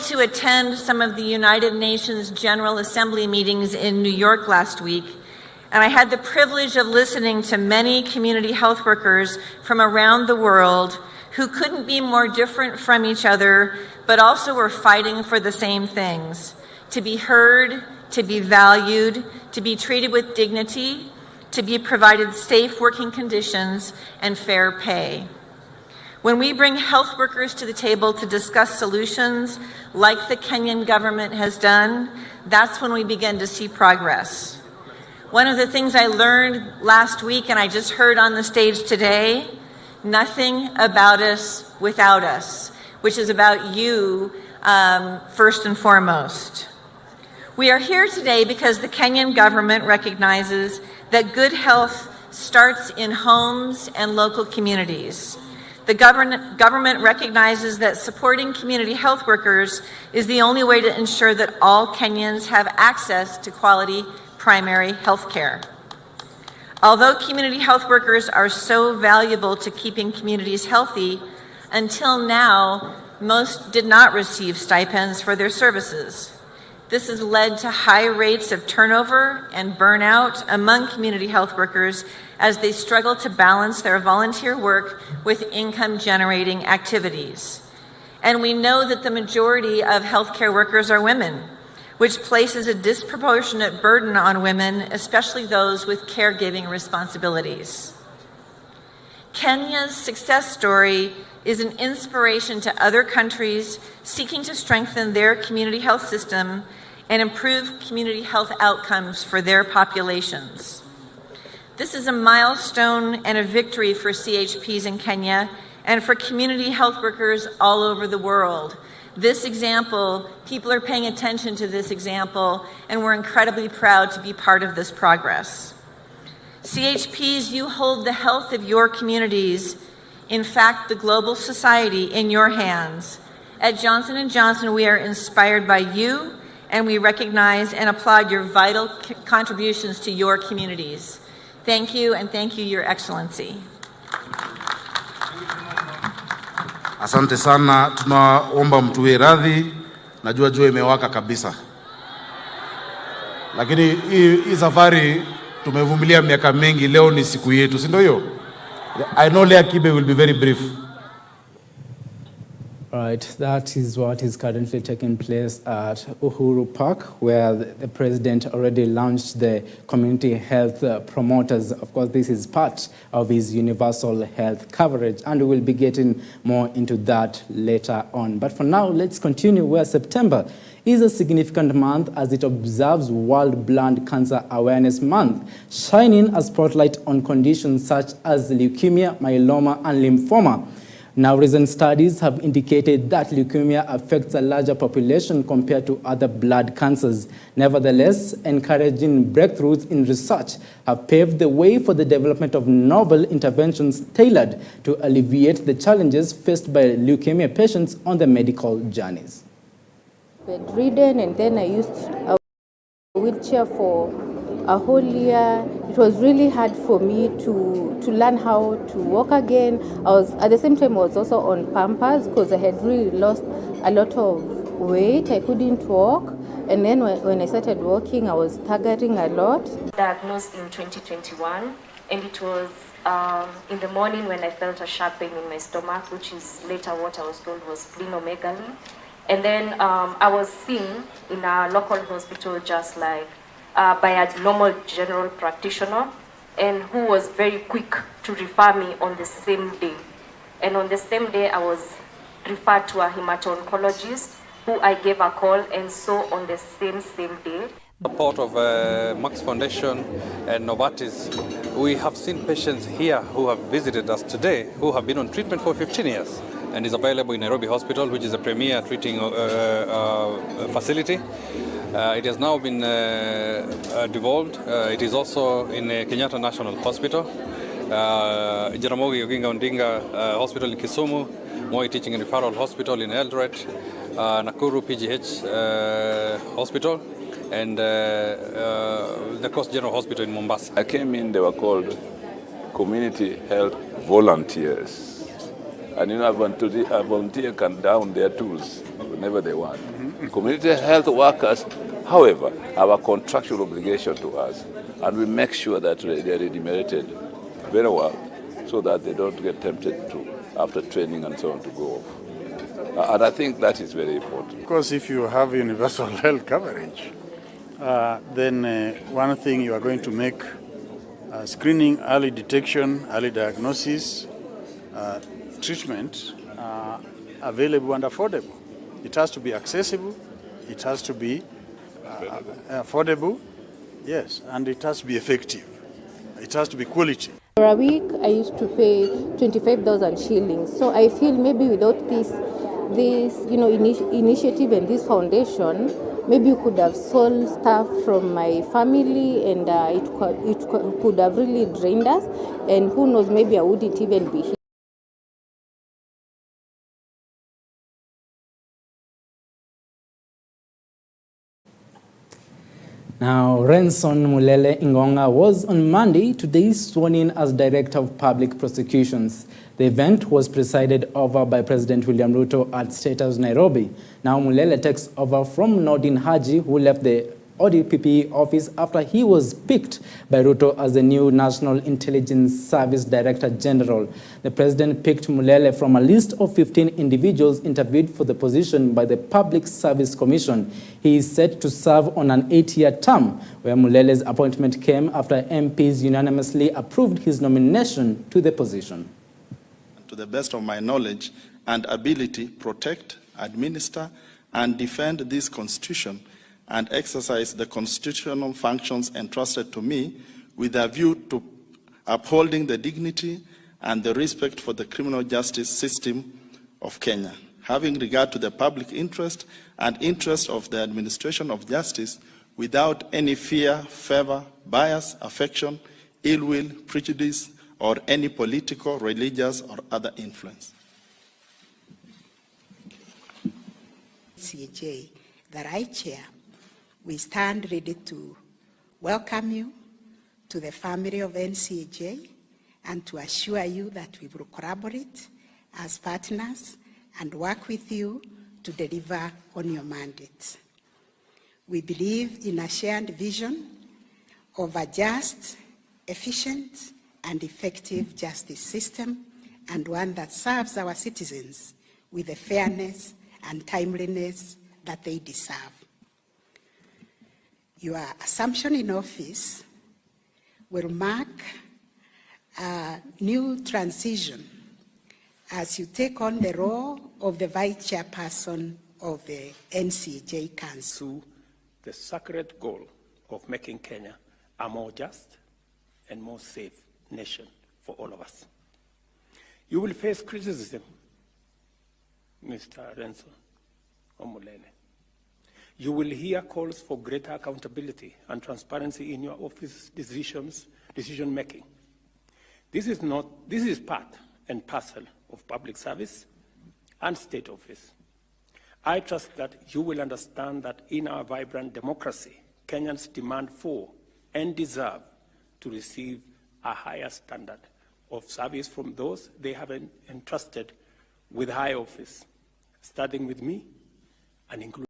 to attend some of the United Nations General Assembly meetings in New York last week, and I had the privilege of listening to many community health workers from around the world who couldn't be more different from each other, but also were fighting for the same things: to be heard, to be valued, to be treated with dignity, to be provided safe working conditions and fair pay. When we bring health workers to the table to discuss solutions like the Kenyan government has done, that's when we begin to see progress. One of the things I learned last week, and I just heard on the stage today, nothing about us without us, which is about you first and foremost. We are here today because the Kenyan government recognizes that good health starts in homes and local communities. The government recognizes that supporting community health workers is the only way to ensure that all Kenyans have access to quality primary health care. Although community health workers are so valuable to keeping communities healthy, until now, most did not receive stipends for their services. This has led to high rates of turnover and burnout among community health workers as they struggle to balance their volunteer work with income-generating activities. And we know that the majority of healthcare workers are women, which places a disproportionate burden on women, especially those with caregiving responsibilities. Kenya's success story is an inspiration to other countries seeking to strengthen their community health system and improve community health outcomes for their populations. This is a milestone and a victory for CHPs in Kenya and for community health workers all over the world. This example, people are paying attention to this example, and we're incredibly proud to be part of this progress. CHPs, you hold the health of your communities, in fact, the global society, in your hands. At Johnson & Johnson, we are inspired by you, and we recognize and applaud your vital contributions to your communities. Thank you, and thank you, Your Excellency. Asante sana, tunaomba mtuwe radhi, najua jua imewaka kabisa. Lakini hii safari tumevumilia miaka mingi, leo ni siku yetu, si ndio hiyo? I know Lea Kibe will be very brief. Right, that is what is currently taking place at Uhuru Park, where the president already launched the community health promoters. Of course, this is part of his universal health coverage, and we will be getting more into that later on. But for now, let's continue where September is a significant month as it observes World Blood Cancer Awareness Month, shining a spotlight on conditions such as leukemia, myeloma, and lymphoma. Now, recent studies have indicated that leukemia affects a larger population compared to other blood cancers. Nevertheless, encouraging breakthroughs in research have paved the way for the development of novel interventions tailored to alleviate the challenges faced by leukemia patients on their medical journeys. Bedridden, and then I used a wheelchair for a whole year. It was really hard for me to learn how to walk again. At the same time, I was also on Pampers because I had really lost a lot of weight. I couldn't walk. And then when I started walking, I was staggering a lot. Diagnosed in 2021, and it was in the morning when I felt a sharp pain in my stomach, which is later what I was told was splenomegaly. And then I was seen in a local hospital just like by a normal general practitioner, and who was very quick to refer me on the same day. And on the same day, I was referred to a hemato-oncologist who I gave a call, and so on the same day. Support of Max Foundation and Novartis, we have seen patients here who have visited us today who have been on treatment for 15 years and is available in Nairobi Hospital, which is a premier treating facility. It has now been devolved. It is also in Kenyatta National Hospital, Jaramogi Oginga Odinga Hospital in Kisumu, Moi Teaching and Referral Hospital in Eldoret, Nakuru PGH Hospital, and the Coast General Hospital in Mombasa. I came in, they were called community health volunteers. And a volunteer can down their tools whenever they want. Community health workers, however, have a contractual obligation to us, and we make sure that they are remunerated very well so that they don't get tempted to, after training and so on, to go off. And I think that is very important. Because if you have universal health coverage, then one thing you are going to make screening, early detection, early diagnosis, treatment available and affordable. It has to be accessible, it has to be affordable, yes, and it has to be effective. It has to be quality. For a week, I used to pay 25,000 shillings. So I feel maybe without this initiative and this foundation, maybe you could have sold stuff from my family, and it could have really drained us. And who knows, maybe I wouldn't even be here. Now, Renson Mulele Ingonga was on Monday today sworn in as Director of Public Prosecutions. The event was presided over by President William Ruto at State House, Nairobi. Now, Mulele takes over from Nordin Haji, who left the ODPP office after he was picked by Ruto as the new National Intelligence Service Director General. The president picked Mulele from a list of 15 individuals interviewed for the position by the Public Service Commission. He is set to serve on an 8-year term, where Mulele's appointment came after MPs unanimously approved his nomination to the position. To the best of my knowledge and ability, protect, administer, and defend this Constitution and exercise the constitutional functions entrusted to me with a view to upholding the dignity and the respect for the criminal justice system of Kenya, having regard to the public interest and interest of the administration of justice without any fear, favor, bias, affection, ill will, prejudice, or any political, religious, or other influence. CJ that I chair, we stand ready to welcome you to the family of NCJ and to assure you that we will collaborate as partners and work with you to deliver on your mandate. We believe in a shared vision of a just, efficient, and effective justice system, and one that serves our citizens with the fairness and timeliness that they deserve. Your assumption in office will mark a new transition as you take on the role of the Vice Chairperson of the NCJ Council. The sacred goal of making Kenya a more just and more safe nation for all of us. You will face criticism, Mr. Renson Omulele. You will hear calls for greater accountability and transparency in your office decision making. This is part and parcel of public service and state office. I trust that you will understand that in our vibrant democracy, Kenyans demand for and deserve to receive a higher standard of service from those they have entrusted with high office, starting with me and including.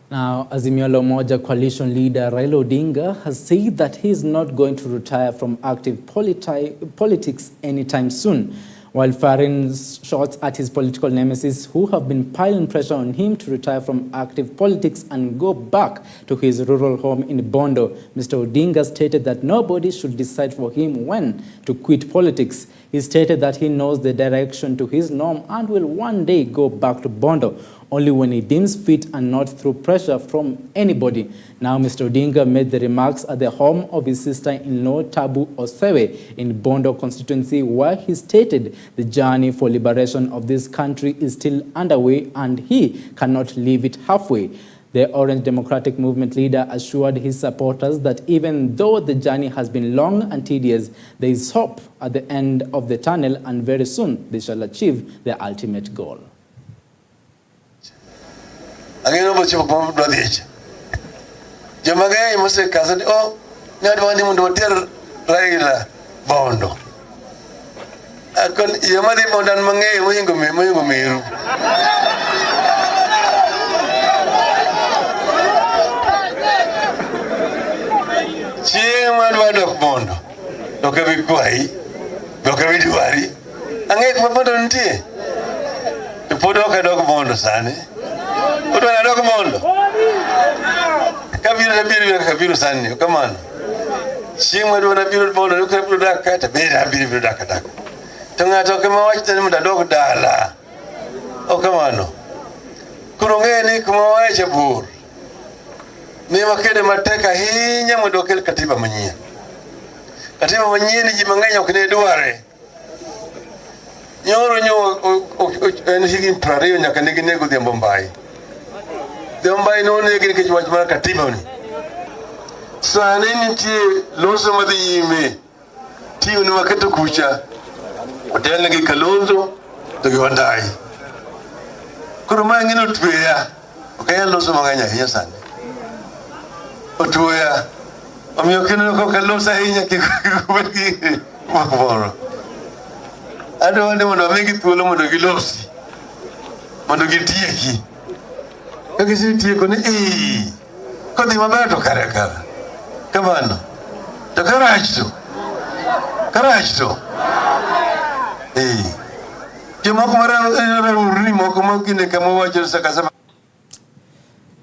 Now, Azimio la Umoja coalition leader Raila Odinga has said that he is not going to retire from active politics anytime soon, while firing shots at his political nemesis who have been piling pressure on him to retire from active politics and go back to his rural home in Bondo. Mr. Odinga stated that nobody should decide for him when to quit politics. He stated that he knows the direction to his norm and will one day go back to Bondo, only when he deems fit and not through pressure from anybody. Now, Mr. Odinga made the remarks at the home of his sister-in-law, Tabu Osewe, in Bondo constituency, where he stated the journey for liberation of this country is still underway and he cannot leave it halfway. The Orange Democratic Movement leader assured his supporters that even though the journey has been long and tedious, there is hope at the end of the tunnel and very soon they shall achieve their ultimate goal. Jamagai must cousin, oh, not one him to tell Raila Bondo. kon yamadi mondan mange moyingo meru. Chieng man dok bondo. Doke bi kwai. Doke bi duari. Angek mapondo ntie. Podo ka dok bondo sane. Podo na dok bondo. Kabiru sane. Come on. Chieng man na biru bondo doke biru dakka ta be da biru dakka. Tunga toke mawach tani muda dok dala. O kamano. Kurongeni kumawacha bur. Ni makede mateka hinya mdokel katiba manyien. Katiba manyien ji manganya okne duare. Nyoro en higi prario nyaka nigi nego de Mumbai. De Mumbai no negi ke wach mar katiba ni. Sane nitie loso madhi yime. Tiyo ni maketo kucha. Hotel negi Kalonzo to gi Wandai. Kuro mangino tweya. Okaya loso manganya hinya sane. Otuya, omiyo kino ko Kalonzo hinya kikuweki makboro. Ado wande mondo amegi thuolo mondo gilosi, mondo gitieki. Kagisi tieko ni kodhi maber to kare kare. Kamano. To karach to. Jomoko mara moko magine kama wacho sakasema.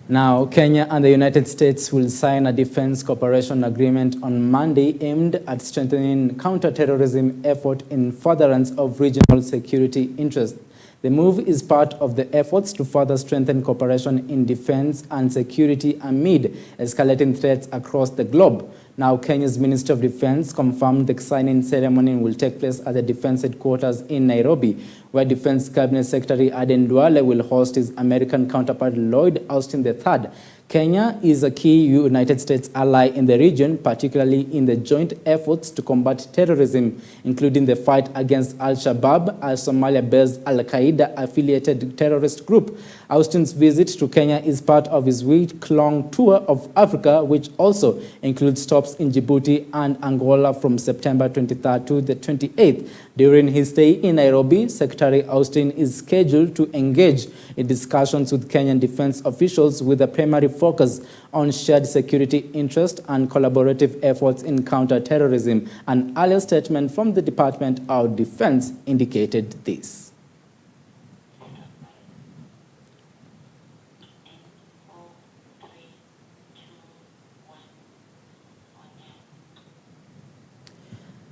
Now, Kenya and the United States will sign a defense cooperation agreement on Monday aimed at strengthening counter-terrorism effort in furtherance of regional security interests. The move is part of the efforts to further strengthen cooperation in defense and security amid escalating threats across the globe. Now, Kenya's Minister of Defense confirmed the signing ceremony will take place at the Defense Headquarters in Nairobi, where Defense Cabinet Secretary Aden Duale will host his American counterpart Lloyd Austin III. Kenya is a key United States ally in the region, particularly in the joint efforts to combat terrorism, including the fight against Al-Shabaab, a Somalia-based Al-Qaeda-affiliated terrorist group. Austin's visit to Kenya is part of his week-long tour of Africa, which also includes stops in Djibouti and Angola from September 23rd to the 28th. During his stay in Nairobi, Secretary Austin is scheduled to engage in discussions with Kenyan defense officials with a primary focus on shared security interest and collaborative efforts in counter-terrorism. An earlier statement from the Department of Defense indicated this.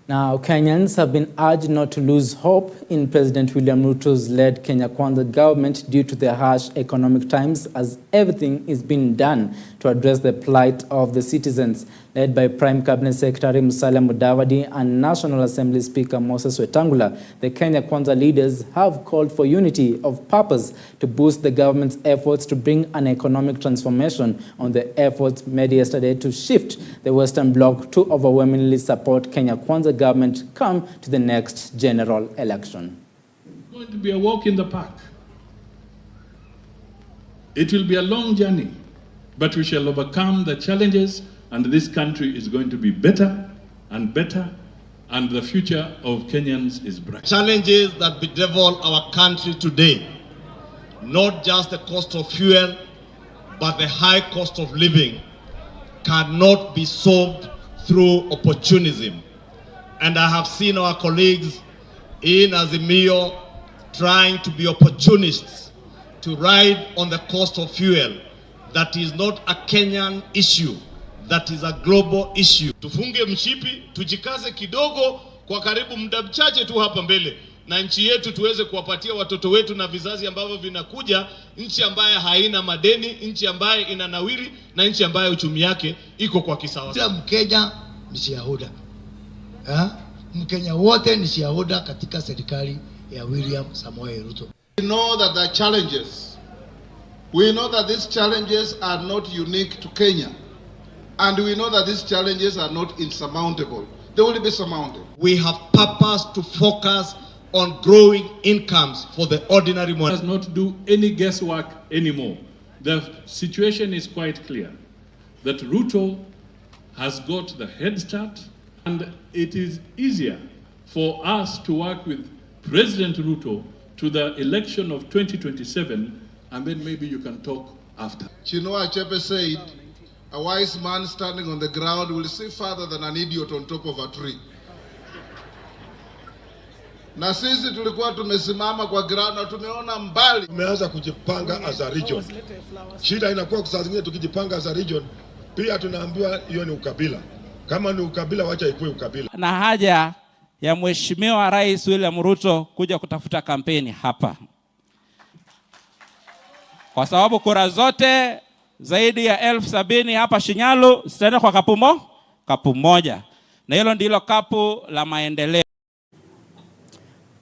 Now, Kenyans have been urged not to lose hope in President William Ruto's led Kenya Kwanza government due to the harsh economic times, as everything is being done to address the plight of the citizens. Led by Prime Cabinet Secretary Musalia Mudavadi and National Assembly Speaker Moses Wetangula, the Kenya Kwanza leaders have called for unity of purpose to boost the government's efforts to bring an economic transformation on the efforts made yesterday to shift the Western Bloc to overwhelmingly support Kenya Kwanza government come to the next general election. It's going to be a walk in the park. It will be a long journey, but we shall overcome the challenges, and this country is going to be better and better, and the future of Kenyans is bright. Challenges that bedevil our country today, not just the cost of fuel, but the high cost of living, cannot be solved through opportunism. And I have seen our colleagues in Azimio trying to be opportunists, to ride on the cost of fuel. That is not a Kenyan issue. That is a global issue. Tufunge mshipi, tujikaze kidogo kwa karibu muda mchache tu hapa mbele, na nchi yetu tuweze kuwapatia watoto wetu na vizazi ambavyo vinakuja nchi ambayo haina madeni, nchi ambayo inanawiri, na nchi ambayo uchumi yake iko kwa kisawa. Kila Mkenya ni shahuda. Mkenya wote ni shahuda katika serikali ya William Samoei Ruto. We know that the challenges, we know that these challenges are not unique to Kenya. And we know that these challenges are not insurmountable. They will be surmounted. We have purpose to focus on growing incomes for the ordinary man. Does not do any guesswork anymore. The situation is quite clear that Ruto has got the head start, and it is easier for us to work with President Ruto to the election of 2027, and then maybe you can talk after. Chinua Achebe said, a wise man standing on the ground will see farther than an idiot on top of a tree. Na sisi tulikuwa tumesimama kwa ground na tumeona mbali. Tumeanza kujipanga as a region. Shida inakuwa saa zingine tukijipanga as a region, pia tunaambiwa hiyo ni ukabila. Kama ni ukabila, wacha ikuwe ukabila. Na haja ya Mheshimiwa Rais William Ruto kuja kutafuta kampeni hapa, kwa sababu kura zote zaidi ya 70,000 hapa Shinyalu zitaenda kwa kapu moja, na hilo ndilo kapu la maendeleo.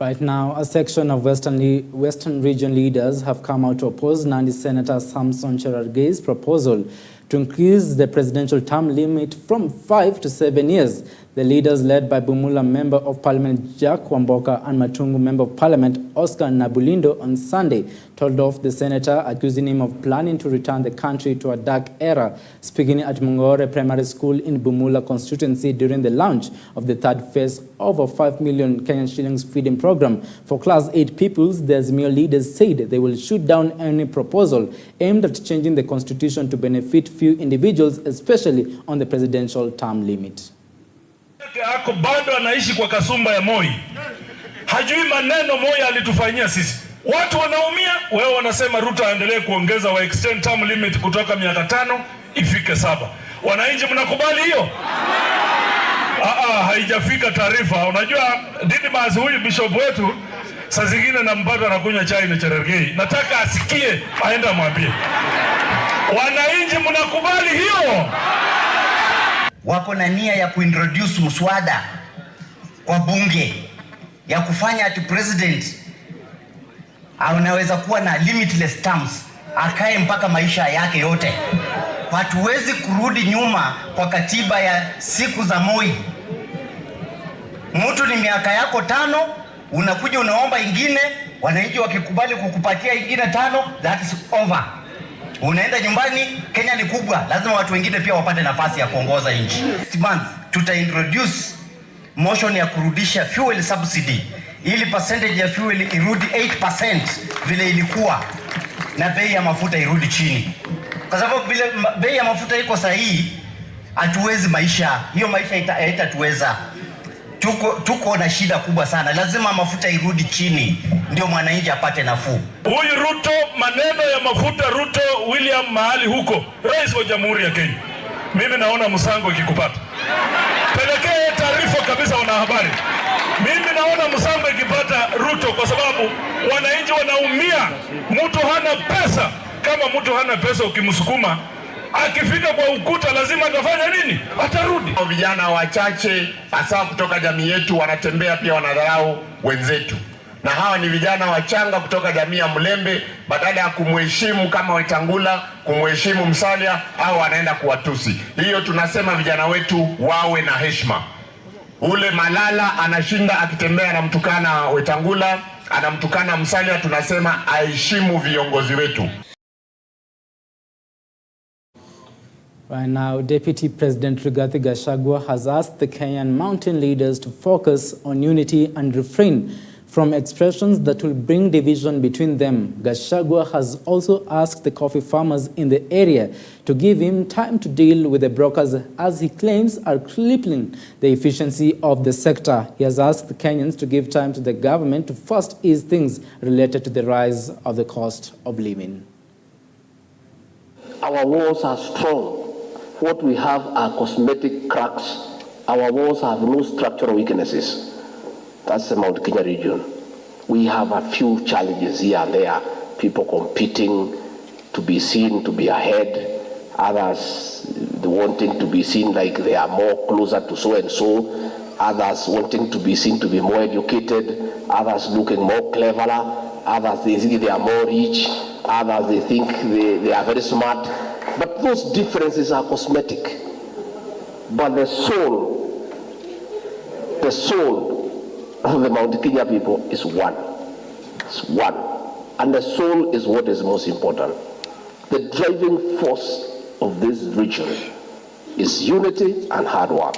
Right now, a section of Western region leaders have come out to oppose Nandi Senator Samson Cherargei's proposal to increase the presidential term limit from 5 to 7 years. The leaders, led by Bumula Member of Parliament Jack Wamboka and Matungu Member of Parliament Oscar Nabulindo, on Sunday told off the senator, accusing him of planning to return the country to a dark era. Speaking at Mungore Primary School in Bumula constituency during the launch of the third phase of a 5 million Kenyan shillings feeding program for Class 8 pupils, the Azimio leaders said they will shoot down any proposal aimed at changing the constitution to benefit few individuals, especially on the presidential term limit. Ako bado anaishi kwa kasumba ya Moi. Hajui maneno Moi alitufanyia sisi. Watu wanaumia, wewe wanasema Ruto aendelee kuongeza wa extend term limit kutoka miaka 5 ifike 7. Wananchi mnakubali hiyo? Haijafika taarifa. Unajua Didmas huyu bishop wetu saa zingine nampata anakunywa chai na Cherargei. Nataka asikie, aenda mwambie. Wananchi mnakubali hiyo? Wako na nia ya kuintroduce mswada kwa bunge ya kufanya ati president anaweza kuwa na limitless terms, akae mpaka maisha yake yote. Hatuwezi kurudi nyuma kwa katiba ya siku za Moi. Mtu ni miaka yako 5, unakuja unaomba ingine, wananchi wakikubali kukupatia ingine 5, that's over. Unaenda nyumbani. Kenya ni kubwa, lazima watu wengine pia wapate nafasi ya kuongoza nchi. Next month introduce motion ya kurudisha fuel subsidy ili percentage ya fuel irudi 8% vile ilikuwa, na bei ya mafuta irudi chini, kwa sababu vile bei ya mafuta iko sahihi hatuwezi hiyo maisha haitatuweza. Tuko na shida kubwa sana, lazima mafuta irudi chini ndio mwananchi apate nafuu. Huyu Ruto, maneno ya mafuta, Ruto William mahali huko, rais wa Jamhuri ya Kenya, mimi naona msango ikikupata. Pelekee taarifa kabisa wanahabari. Mimi naona msango ikipata Ruto, kwa sababu wananchi wanaumia. Mtu hana pesa. Kama mtu hana pesa ukimsukuma, akifika kwa ukuta lazima atafanya nini? Atarudi. Vijana wachache hasa kutoka jamii yetu wanatembea pia wanadharau wenzetu. Na hawa ni vijana wachanga kutoka jamii ya Mlembe, badala ya kumheshimu kama Wetangula, kumheshimu Musalia, au wanaenda kuwatusi. Hiyo tunasema vijana wetu wawe na heshima. Ule Malala anashinda akitembea anamtukana Wetangula, anamtukana Musalia, tunasema aheshimu viongozi wetu. Right now, Deputy President Rigathi Gachagua has asked the Kenyan mountain leaders to focus on unity and refrain from expressions that will bring division between them. Gachagua has also asked the coffee farmers in the area to give him time to deal with the brokers, as he claims are crippling the efficiency of the sector. He has asked the Kenyans to give time to the government to first ease things related to the rise of the cost of living. Our walls are strong. What we have are cosmetic cracks. Our walls have no structural weaknesses. That's the Mount Kenya region. We have a few challenges here and there. People competing to be seen to be ahead. Others wanting to be seen like they are more closer to so and so. Others wanting to be seen to be more educated. Others looking more cleverer. Others they think they are more rich. Others they think they are very smart. But those differences are cosmetic. But the soul of the Mount Kenya people is one. It's one. And the soul is what is most important. The driving force of this region is unity and hard work.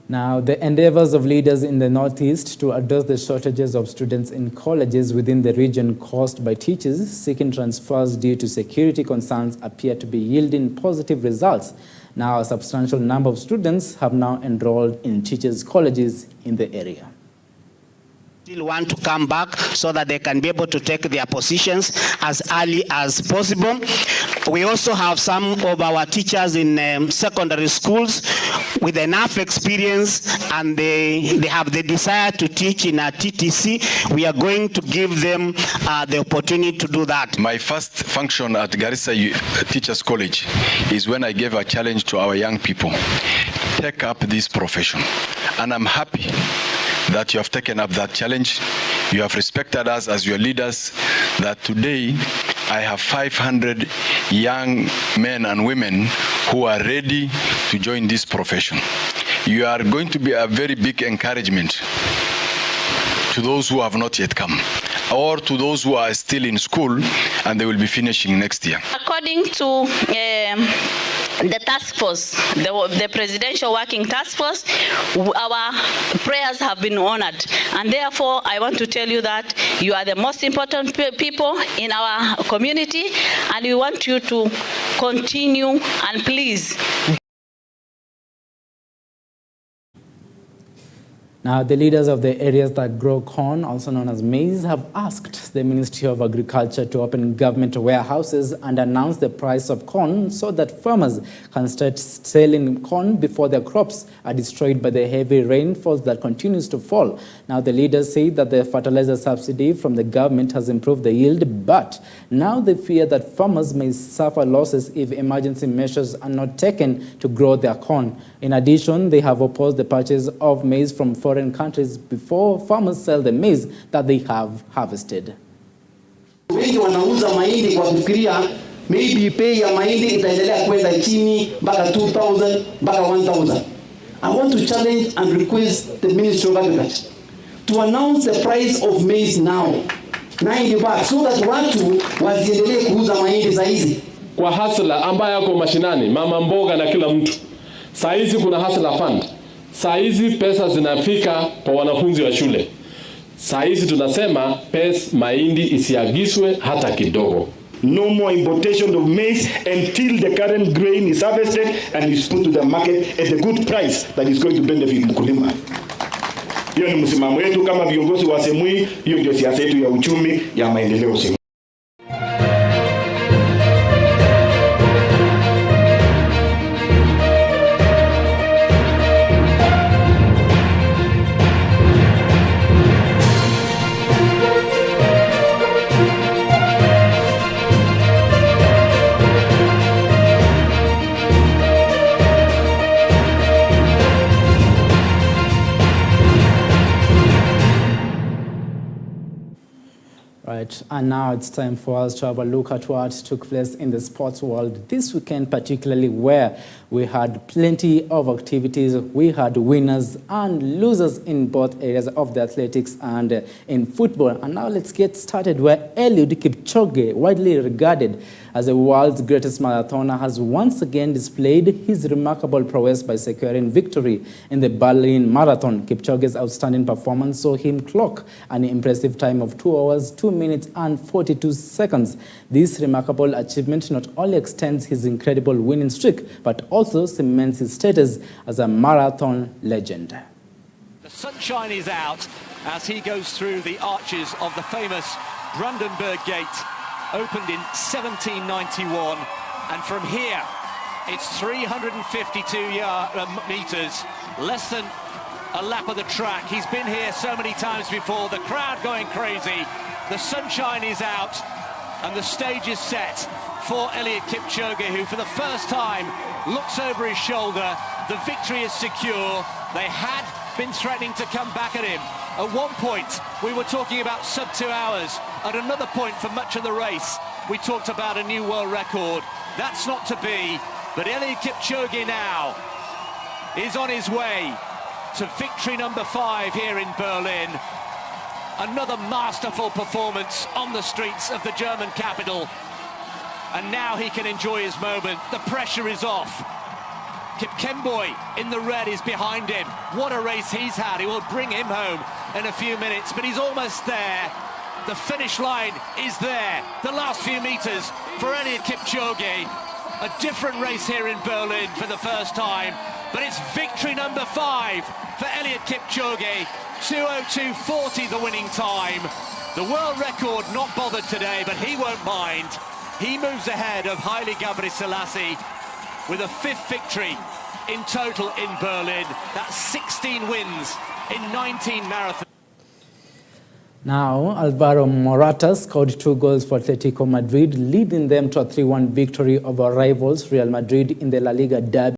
Now, the endeavors of leaders in the Northeast to address the shortages of students in colleges within the region caused by teachers seeking transfers due to security concerns appear to be yielding positive results. Now, a substantial number of students have now enrolled in teachers' colleges in the area. Still want to come back so that they can be able to take their positions as early as possible. We also have some of our teachers in secondary schools with enough experience, and they have the desire to teach in a TTC. We are going to give them the opportunity to do that. My first function at Garissa Teachers College is when I gave a challenge to our young people, take up this profession. And I'm happy that you have taken up that challenge. You have respected us as your leaders, that today I have 500 young men and women who are ready to join this profession. You are going to be a very big encouragement to those who have not yet come, or to those who are still in school and they will be finishing next year. According to the task force, the presidential working task force, our prayers have been honored, and therefore I want to tell you that you are the most important people in our community, and we want you to continue, and please. Now, the leaders of the areas that grow corn, also known as maize, have asked the Ministry of Agriculture to open government warehouses and announce the price of corn so that farmers can start selling corn before their crops are destroyed by the heavy rainfall that continues to fall. Now, the leaders say that the fertilizer subsidy from the government has improved the yield, but now they fear that farmers may suffer losses if emergency measures are not taken to grow their corn. In addition, they have opposed the purchase of maize from foreign countries before farmers sell the maize that they have harvested. Wengi wanauza mahindi kwa kufikiria maybe pay ya mahindi itaendelea kwenda chini mpaka 2000 mpaka 1000. I want to challenge and request the Ministry of Agriculture to announce the price of maize now, 90 bucks, so that watu wasiendelee kuuza mahindi za hizi. Kwa hasla ambaye yako mashinani, mama mboga na kila mtu. Saa hizi kuna hasla fund. Saa hizi pesa zinafika kwa wanafunzi wa shule. Saa hizi tunasema mahindi isiagizwe hata kidogo. No more importation of maize until the current grain is harvested and is put to the market at a good price that is going to benefit mkulima. Hiyo ni msimamo wetu kama viongozi wa Semui, hiyo ndio siasa yetu ya uchumi ya maendeleo Semui. Right, and now it's time for us to have a look at what took place in the sports world this weekend, particularly where we had plenty of activities. We had winners and losers in both areas of the athletics and in football. And now let's get started where Eliud Kipchoge, widely regarded as the world's greatest marathoner, has once again displayed his remarkable prowess by securing victory in the Berlin Marathon. Kipchoge's outstanding performance saw him clock an impressive time of 2 hours, 2 minutes and 42 seconds. This remarkable achievement not only extends his incredible winning streak, but also cements his status as a marathon legend. The sunshine is out as he goes through the arches of the famous Brandenburg Gate, opened in 1791, and from here it's 352 meters, less than a lap of the track. He's been here so many times before, the crowd going crazy, the sunshine is out, and the stage is set for Eliud Kipchoge, who for the first time looks over his shoulder. The victory is secure. They had been threatening to come back at him. At one point, we were talking about sub 2 hours. At another point for much of the race, we talked about a new world record. That's not to be, but Eliud Kipchoge now is on his way to victory number 5 here in Berlin. Another masterful performance on the streets of the German capital. And now he can enjoy his moment. The pressure is off. Kipkemboi in the red is behind him. What a race he's had. It will bring him home in a few minutes, but he's almost there. The finish line is there. The last few meters for Eliud Kipchoge. A different race here in Berlin for the first time, but it's victory number 5 for Eliud Kipchoge. 2:02.40 the winning time. The world record not bothered today, but he won't mind. He moves ahead of Haile Gebrselassie with a 5th victory in total in Berlin. That's 16 wins in 19 marathons. Now, Alvaro Morata scored 2 goals for Atletico Madrid, leading them to a 3-1 victory over rivals Real Madrid in the La Liga derby.